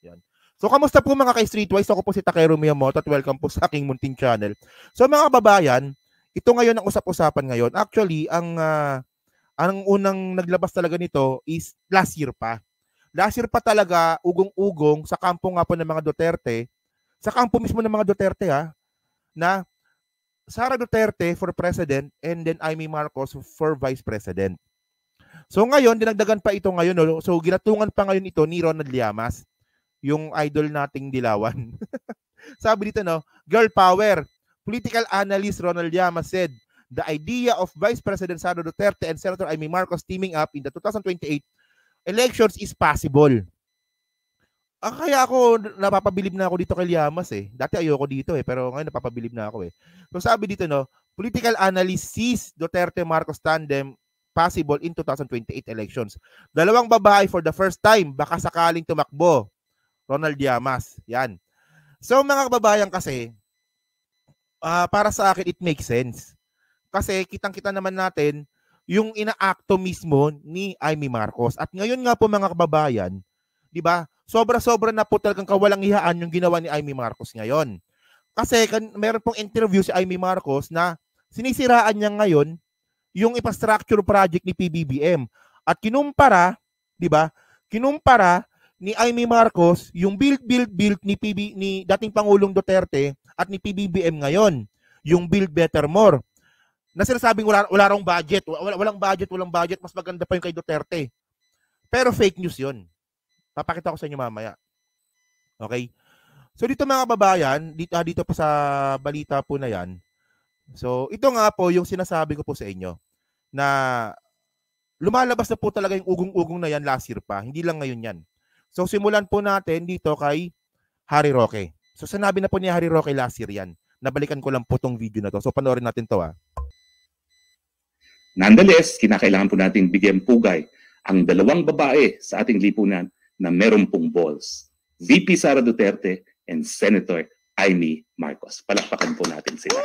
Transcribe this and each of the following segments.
Yan. So, kamusta po mga ka-Streetwise? Ako po si Takero Miyamoto at welcome po sa aking munting channel. So, mga kababayan, ito ngayon ang usap-usapan ngayon. Actually, ang unang naglabas talaga nito is last year pa. Last year pa talaga, ugong-ugong sa kampo nga po ng mga Duterte, sa kampo mismo ng mga Duterte na Sara Duterte for President and then Amy Marcos for Vice President. So ngayon, dinagdagan pa ito ngayon. So ginatungan pa ngayon ito ni Ronald Llamas, yung idol nating dilawan. Sabi dito, girl power. Political analyst Ronald Llamas said, the idea of Vice President Sara Duterte and Senator Amy Marcos teaming up in the 2028 elections is possible. Kaya ako, napapabilib na ako dito kay Llamas eh. Dati ayoko dito eh, pero ngayon napapabilib na ako eh. So sabi dito, political analyst sees Duterte-Marcos tandem possible in 2028 elections. Dalawang babae for the first time, baka sakaling tumakbo. Ronald Llamas. Yan. So mga kababayan kasi, para sa akin, it makes sense. Kasi kitang-kita naman natin yung inaakto mismo ni Amy Marcos. At ngayon nga po mga kababayan, di ba, sobra-sobra na po talagang kawalang hihaan yung ginawa ni Amy Marcos ngayon. Kasi meron pong interview si Amy Marcos na sinisiraan niya ngayon yung infrastructure project ni PBBM. At kinumpara, di ba, kinumpara ni Amy Marcos yung build ni dating Pangulong Duterte at ni PBBM ngayon, yung Build Better More. Na sinasabing wala rong budget, walang budget, mas maganda pa yung kay Duterte. Pero fake news yun. Papakita ko sa inyo mamaya. Okay? So dito mga kababayan, dito pa sa balita po na yan. So ito nga po yung sinasabi ko po sa inyo na lumalabas na po talaga yung ugong-ugong na yan last year pa. Hindi lang ngayon yan. So simulan po natin dito kay Harry Roque. So sinabi na po ni Harry Roque last year yan. Nabalikan ko lang po tong video na to. So panoorin natin to . Nonetheless, kinakailangan po natin bigyan pugay ang dalawang babae sa ating lipunan na meron pong balls. VP Sara Duterte and Senator Amy Marcos. Palakpakan po natin sila.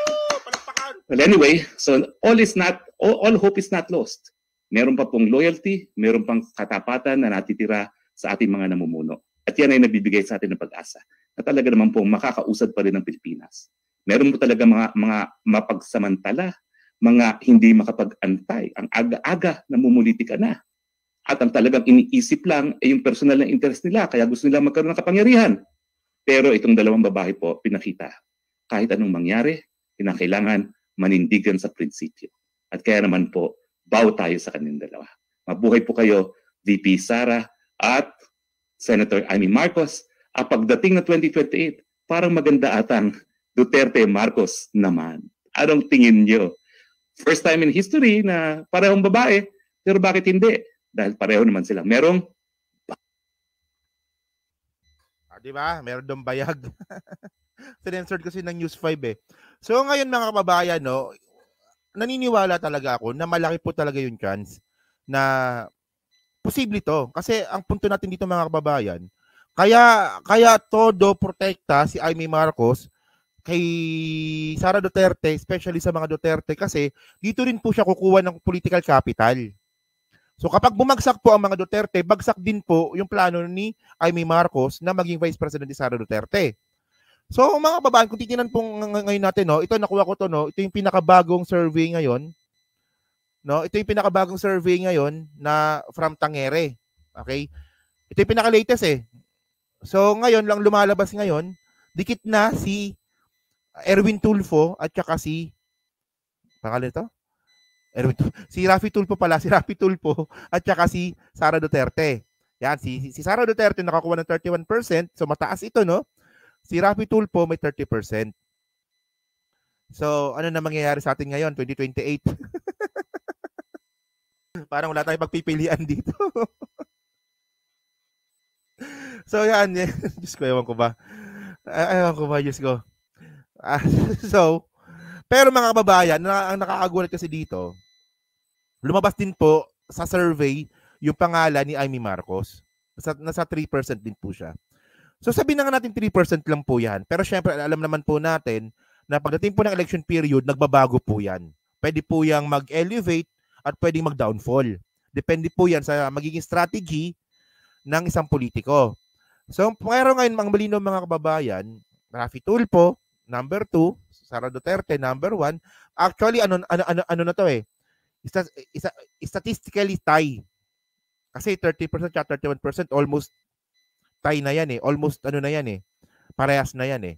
Well, anyway, so all hope is not lost. Meron pa pong loyalty, meron pang katapatan na natitira sa ating mga namumuno. At yan ay nabibigay sa atin ng pag-asa na talaga naman pong makakausad pa rin ng Pilipinas. Meron po talaga mga mapagsamantala, mga hindi makapag-antay, ang aga-aga namumulitika na. At ang talagang iniisip lang ay yung personal na interest nila, kaya gusto nila magkaroon ng kapangyarihan. Pero itong dalawang babae po, pinakita, kahit anong mangyari, kinakailangan manindigan sa prinsipyo. At kaya naman po, bow tayo sa kanilang dalawa. Mabuhay po kayo, VP Sara at Senator Amy Marcos. At pagdating na 2028, parang maganda atang Duterte-Marcos naman. Anong tingin nyo? First time in history na parehong babae, pero bakit hindi? Dahil pareho naman sila. Merong di ba? Meron dong bayag. Sinensord kasi ng News 5 eh. So ngayon mga kababayan, naniniwala talaga ako na malaki po talaga yung chance na posible to. Kasi ang punto natin dito mga kababayan, kaya todo protekta si Amy Marcos kay Sara Duterte, especially sa mga Duterte kasi dito rin po siya kukuha ng political capital. So kapag bumagsak po ang mga Duterte, bagsak din po yung plano ni Amy Marcos na maging Vice President ni Sara Duterte. So mga babae, kung titingnan po ngayon natin, ito nakuha ko to, ito yung pinakabagong survey ngayon. Ito yung pinakabagong survey ngayon na from Tangere. Okay? Ito yung pinaka-latest eh. So ngayon lang lumalabas ngayon, dikit na si Erwin Tulfo at saka si pangalan ito? Si Raffy Tulfo pala, si Raffy Tulfo at saka si Sara Duterte. Yan, si Sara Duterte nakakuha ng 31%, so mataas ito, no? Si Raffy Tulfo may 30%. So, ano na mangyayari sa atin ngayon, 2028? Parang wala tayong pagpipilian dito. So, yan. Diyos ko, ewan ko ba? Diyos ko. So, pero mga kababayan, ang nakakagulat kasi dito, lumabas din po sa survey yung pangalan ni Amy Marcos. Nasa 3% din po siya. So sabihin na nga natin 3% lang po yan. Pero syempre, alam naman po natin na pagdating po ng election period, nagbabago po yan. Pwede po yang mag-elevate at pwedeng mag-downfall. Depende po yan sa magiging strategy ng isang politiko. So, pero ngayon, ang malinaw mga kababayan, Raffy Tulfo, number 2, Sara Duterte, number 1. Actually, ano na to eh. Statistically tie. Kasi 30% at 31%, almost tie na yan eh. Almost ano na yan eh. Parehas na yan eh.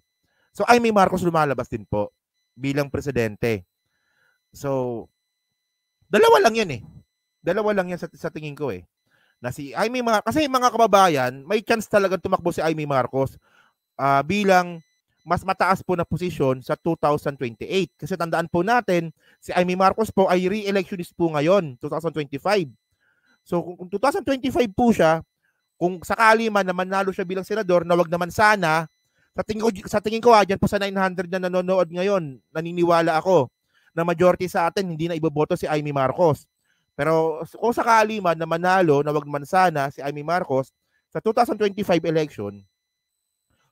So, Amy Marcos lumalabas din po bilang presidente. So, dalawa lang yan eh. Dalawa lang yan sa tingin ko eh. Na si Amy Marcos, kasi mga kababayan, may chance talaga tumakbo si Amy Marcos bilang mas mataas po na posisyon sa 2028. Kasi tandaan po natin, si Amy Marcos po ay re-electionist po ngayon, 2025. So kung 2025 po siya, kung sakali man na manalo siya bilang senador, na wag naman sana, sa tingin ko dyan po sa 900 na nanonood ngayon, naniniwala ako na majority sa atin hindi na iboboto si Amy Marcos. Pero kung sakali man na manalo, na wag man sana si Amy Marcos sa 2025 election,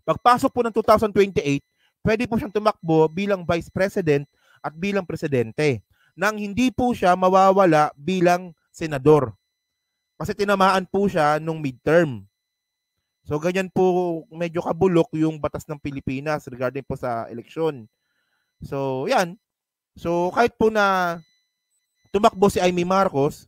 pagpasok po ng 2028, pwede po siyang tumakbo bilang vice president at bilang presidente nang hindi po siya mawawala bilang senador. Kasi tinamaan po siya nung midterm. So ganyan po medyo kabulok yung batas ng Pilipinas regarding po sa eleksyon. So yan. So kahit po na tumakbo si Amy Marcos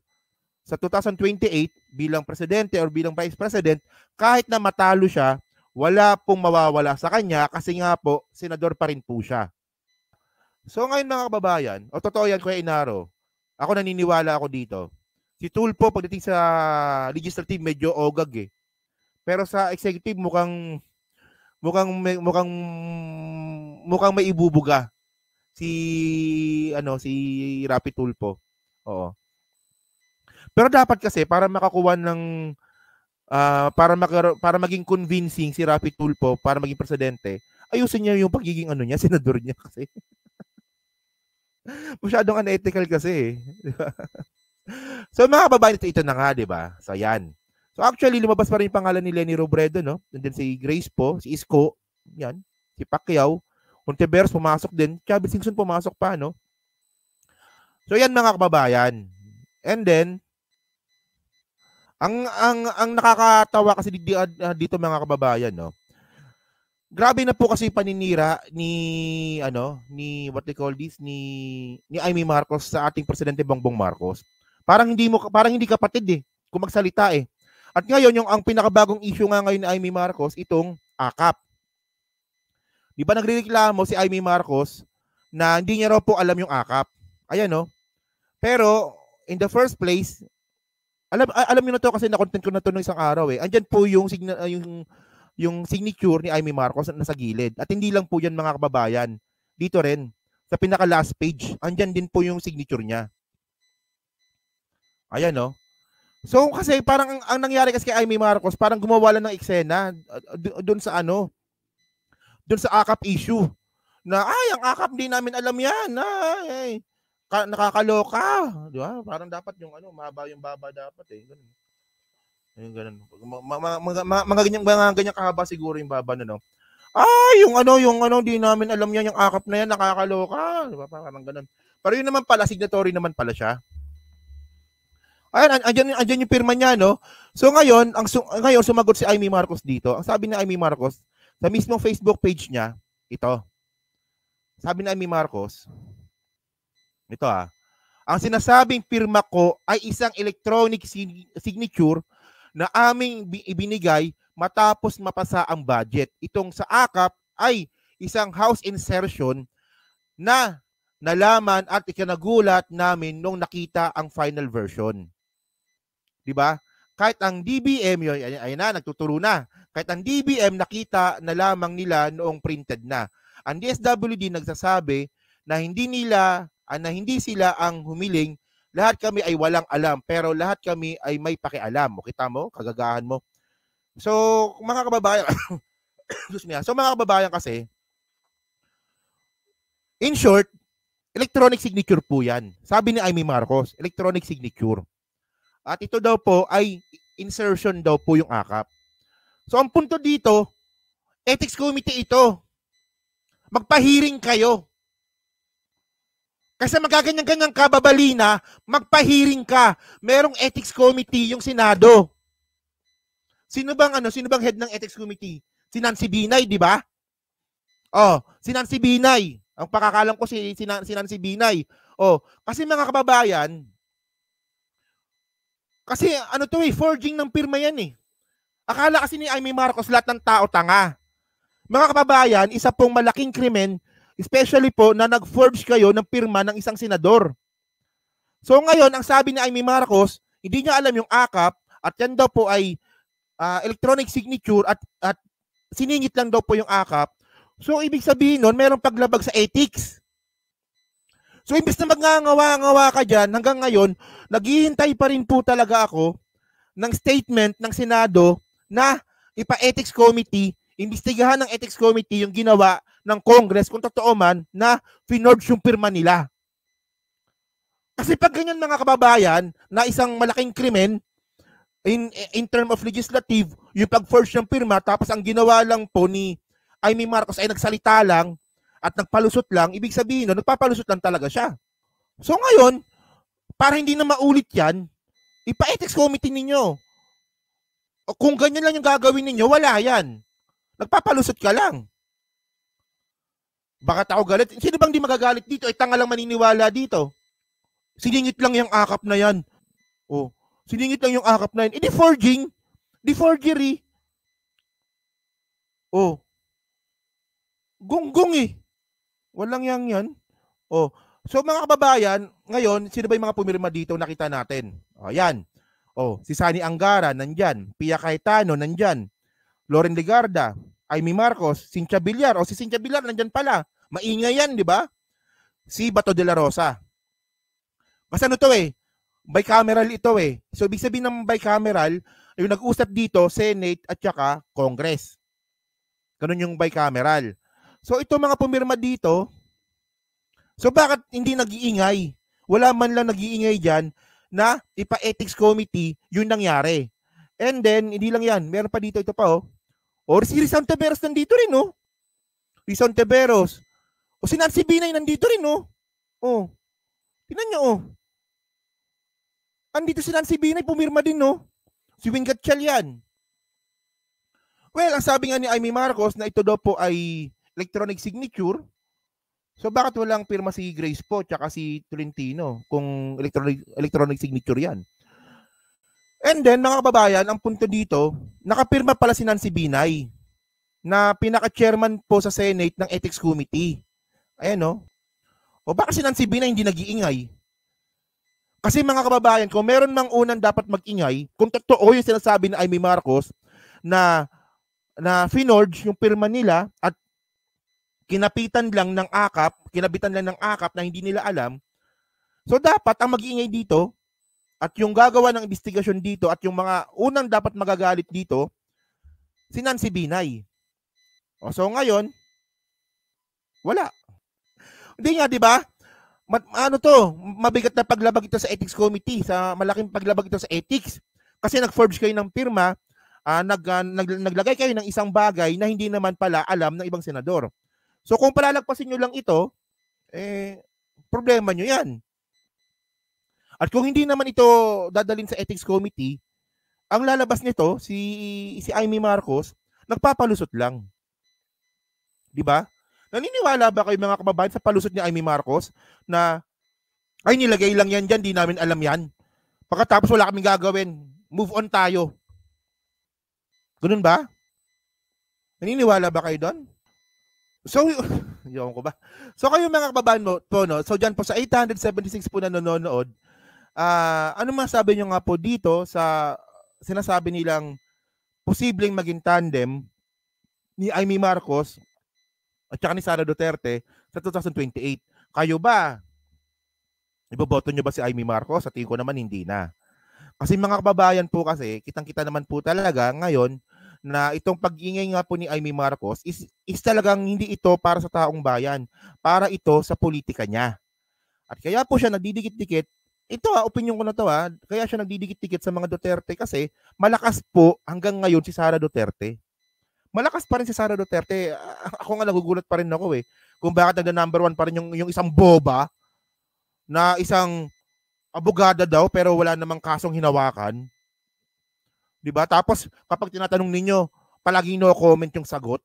sa 2028 bilang presidente or bilang vice president, kahit na matalo siya, wala pong mawawala sa kanya kasi nga po, senador pa rin po siya. So ngayon mga kababayan, o totoo yan Kuya Inaro, ako naniniwala ako dito. Si Tulfo pagdating sa legislative medyo ogag eh. Pero sa executive mukhang may ibubuga si Raffy Tulfo. Oo. Pero dapat kasi para makakuha ng para maging convincing si Raffy Tulfo para maging presidente, ayusin niya yung pagiging senador niya kasi. Masyadong unethical kasi eh. So mga kababayan, ito na nga, di ba? So yan. So actually, lumabas pa rin yung pangalan ni Leni Robredo, no? Nandun si Grace po, si Isko, yan, si Pacquiao, Ontiveros pumasok din, Chavez Singson pumasok pa, no? So yan mga kababayan. And then, ang nakakatawa kasi dito mga kababayan, no? Grabe na po kasi paninira ni what they call this ni Amy Marcos sa ating presidente Bongbong Marcos. Parang hindi kapatid eh kung magsalita eh. At ngayon ang pinakabagong issue nga ngayon ni Amy Marcos itong AKAP. Di ba nagrereklamo si Amy Marcos na hindi niya raw po alam yung AKAP. Ayan no. Pero in the first place, alam niyo na to kasi na-content ko na to nung isang araw eh. Andyan po yung signature ni Amy Marcos na nasa gilid. At hindi lang po yan mga kababayan. Dito rin, sa pinaka last page, andyan din po yung signature niya. Ayan no. So kasi parang ang nangyari kasi kay Amy Marcos, parang gumawa lang ng eksena doon sa doon sa AKAP issue. Na ang AKAP hindi namin alam yan. Nakakaloka, di ba? Parang dapat yung mahaba yung baba dapat eh. Ganun. Ayun ganun. Mga ganyan kahaba siguro yung baba no. Yung di namin alam yan, yung AKAP na yan, nakakaloka, di ba? Parang ganun. Pero yun naman pala, signatory naman pala siya. Ayan, andyan yung pirma niya, no? So ngayon, ngayon sumagot si Amy Marcos dito. Ang sabi ni Amy Marcos, sa mismong Facebook page niya, ito. Sabi ni Amy Marcos, ito ang sinasabing pirma ko ay isang electronic signature na aming ibinigay matapos mapasa ang budget. Itong sa AKAP ay isang house insertion na nalaman at ikinagulat namin nung nakita ang final version. Diba? Kahit ang DBM, ayun na, nagtuturo na. Kahit ang DBM nakita na lamang nila noong printed na. Ang DSWD nagsasabi na hindi sila ang humiling, lahat kami ay walang alam, pero lahat kami ay may pakialam. O kita mo, kagagahan mo. So, mga kababayan, so mga kababayan kasi, in short, electronic signature po yan. Sabi ni Amy Marcos, electronic signature. At ito daw po ay insertion daw po yung AKAP. So ang punto dito, ethics committee ito. Magpahiring kayo. Kasi magaganyan-ganyan ka, babalina, magpahiring ka. Merong ethics committee yung Senado. Sino bang head ng ethics committee? Si Nancy Binay, di ba? Si Nancy Binay. Ang pakakalam ko si Nancy Binay. Kasi mga kababayan, kasi forging ng pirma yan eh. Akala kasi ni Amy Marcos lahat ng tao tanga. Mga kababayan, isa pong malaking krimen, especially po na nag-forge kayo ng pirma ng isang senador. So ngayon, ang sabi ni Amy Marcos, hindi niya alam yung AKAP at yan daw po ay electronic signature at siningit lang daw po yung AKAP. So ibig sabihin nun, mayroong paglabag sa ethics. So imbis na magngangawa-ngawa ka dyan, hanggang ngayon, naghihintay pa rin po talaga ako ng statement ng Senado na ipa-ethics committee, imbestigahan ng ethics committee yung ginawa ng Congress kung totoo man na finorge yung pirma nila. Kasi pag ganyan mga kababayan na isang malaking krimen in term of legislative, yung pag-forge ng pirma tapos ang ginawa lang po ni Amy Marcos ay nagsalita lang at nagpalusot lang, ibig sabihin no, nagpapalusot lang talaga siya. So ngayon, para hindi na maulit yan, ipa-ethics committee ninyo. O kung ganyan lang yung gagawin ninyo, wala yan. Nagpapalusot ka lang. Bakit ako galit? Sino bang di magagalit dito? Ay tanga lang maniniwala dito. Siningit lang yung AKAP na yan. Siningit lang yung AKAP na yan. Di forging. Di forgery. Gunggong eh. Walang yan. So mga kababayan, ngayon, sino ba yung mga pumirma dito nakita natin? Yan. Si Sani Angara, nandyan. Pia Cayetano, nandyan. Loren Legarda, Amy Marcos, Cynthia Villar. Si Cynthia Villar, nandyan pala. Maingay yan, di ba? Si Bato de la Rosa. Kasi bicameral ito eh. So, ibig sabihin ng bicameral, yung nag-usap dito, Senate at saka Congress. Ganun yung bicameral. So, ito mga pumirma dito, so bakit hindi nag-iingay? Wala man lang nag-iingay dyan na ipa-ethics committee yung nangyari. And then, hindi lang yan. Meron pa dito, ito pa Or si Rizon Teberos nandito rin Rizon Teberos. Si Nancy Binay nandito rin Tingnan nyo Andito si Nancy Binay, pumirma din Si Wing Gatchalian yan. Well, ang sabi nga ni Amy Marcos na ito daw po ay electronic signature. So bakit walang pirma si Grace po tsaka si Tolentino kung electronic signature yan? And then mga kababayan, ang punto dito, nakapirma pala si Nancy Binay na pinaka-chairman po sa Senate ng Ethics Committee. Ayan baka si Nancy Binay hindi nag-iingay? Kasi mga kababayan, kung meron mang unang dapat mag-ingay, kung totoo yung sinasabi ni Amy Marcos na finorge yung pirma nila at kinabitan lang ng AKAP na hindi nila alam, so dapat ang mag-iingay dito at yung gagawa ng investigasyon dito at yung mga unang dapat magagalit dito, si Nancy Binay. So ngayon, wala. Hindi nga, di ba? Mabigat na paglabag ito sa ethics committee, sa malaking paglabag ito sa ethics. Kasi nag-forge kayo ng pirma, naglagay kayo ng isang bagay na hindi naman pala alam ng ibang senador. So kung palalagpasin nyo lang ito, problema nyo yan. At kung hindi naman ito dadalhin sa ethics committee, ang lalabas nito, si Amy Marcos, nagpapalusot lang. Di ba? Naniniwala ba kayo mga kababayan sa palusot ni Amy Marcos na ay nilagay lang yan dyan, di namin alam yan. Pagkatapos wala kaming gagawin, move on tayo. Ganun ba? Naniniwala ba kayo doon? So, yun ko ba? So kayo mga kababayan po, so dyan po sa 876 po na nanonood, ano masabi nyo nga po dito sa sinasabi nilang posibleng maging tandem ni Amy Marcos at saka ni Sara Duterte sa 2028? Kayo ba? Iboboto nyo ba si Amy Marcos? Sa tingin ko naman hindi na. Kasi mga kababayan po kasi, kitang-kita naman po talaga ngayon na itong pag-ingay nga po ni Amy Marcos is talagang hindi ito para sa taong bayan. Para ito sa politika niya. At kaya po siya nagdidikit-dikit. Ito opinion ko na to kaya siya nagdidikit-dikit sa mga Duterte kasi malakas po hanggang ngayon si Sara Duterte. Malakas pa rin si Sara Duterte. Ako nga nagugulat pa rin ako kung bakit nagda-number 1 pa rin yung isang boba na isang abogada daw pero wala namang kasong hinawakan. 'Di ba? Tapos kapag tinatanong ninyo, palaging no comment yung sagot.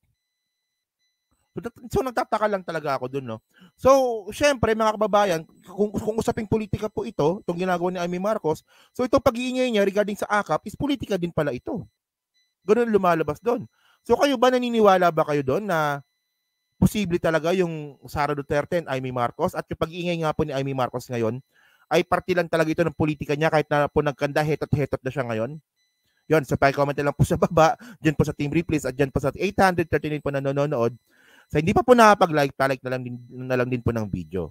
So nagtataka lang talaga ako doon, no. So, syempre mga kababayan, kung usaping politika po ito, itong ginagawa ni Amy Marcos, so itong pag-iingay niya regarding sa AKAP is politika din pala ito. Ganun lumalabas doon. So kayo ba, naniniwala ba kayo doon na posible talaga yung Sara Duterte and Amy Marcos, at yung pag-iingay nga po ni Amy Marcos ngayon ay parte lang talaga ito ng politika niya kahit na po nagkanda hetot-hetot na siya ngayon? Yun, so pa-comment lang po sa baba, dyan po sa Team Replays at dyan po sa 839 po na nanonood. So hindi pa po nakapag-like, pa-like na lang din po ng video.